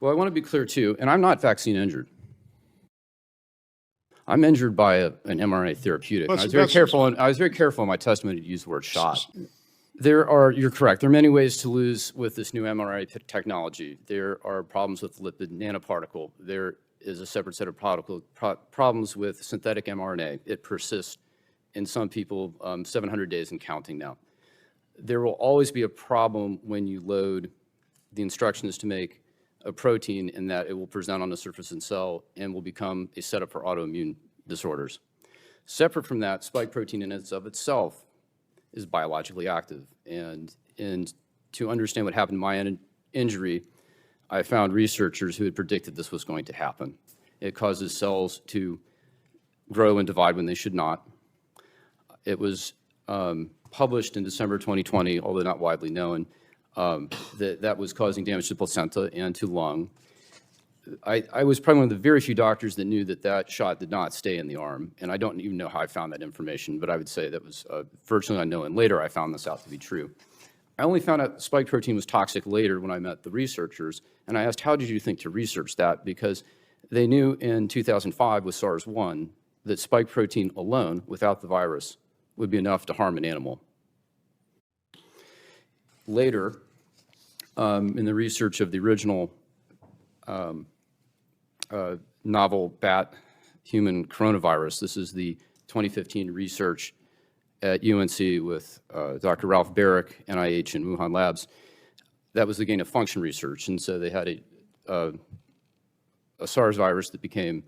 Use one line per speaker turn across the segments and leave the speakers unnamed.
Well, I want to be clear too, and I'm not vaccine injured. I'm injured by an mRNA therapeutic. I was very careful in my testimony to use the word shot. You're correct. There are many ways to lose with this new mRNA technology. There are problems with lipid nanoparticle. There is a separate set of problems with synthetic mRNA. It persists in some people 700 days and counting now. There will always be a problem when you load the instructions to make a protein, in that it will present on the surface of the cell and will become a setup for autoimmune disorders. Separate from that, spike protein in and of itself is biologically active. And to understand what happened to my injury, I found researchers who had predicted this was going to happen. It causes cells to grow and divide when they should not. It was published in December 2020, although not widely known, that was causing damage to placenta and to lung. I was probably one of the very few doctors that knew that shot did not stay in the arm, and I don't even know how I found that information, but I would say that was virtually unknown, and later I found this out to be true. I only found out spike protein was toxic later when I met the researchers, and I asked, how did you think to research that? Because they knew in 2005 with SARS-1 that spike protein alone, without the virus, would be enough to harm an animal. Later, in the research of the original novel bat human coronavirus, this is the 2015 research at UNC with Dr. Ralph Barrick, NIH, and Wuhan Labs. That was the gain of function research, and so they had a SARS virus that became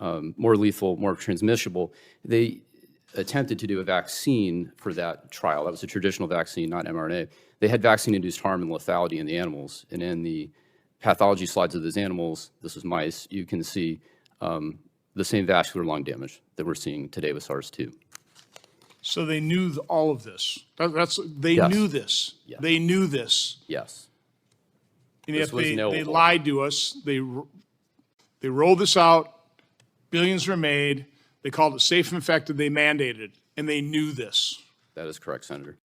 more lethal, more transmissible. They attempted to do a vaccine for that trial. That was a traditional vaccine, not mRNA. They had vaccine-induced harm and lethality in the animals, and in the pathology slides of those animals, this is mice, you can see the same vascular lung damage that we're seeing today with SARS-2.
So they knew all of this. They
Yes.
knew this.
Yes.
They knew this.
Yes.
And
This
yet
was
they
knowable.
lied to us. They rolled this out. Billions were made. They called it safe and effective. They mandated it, and they knew this.
That is correct, Senator.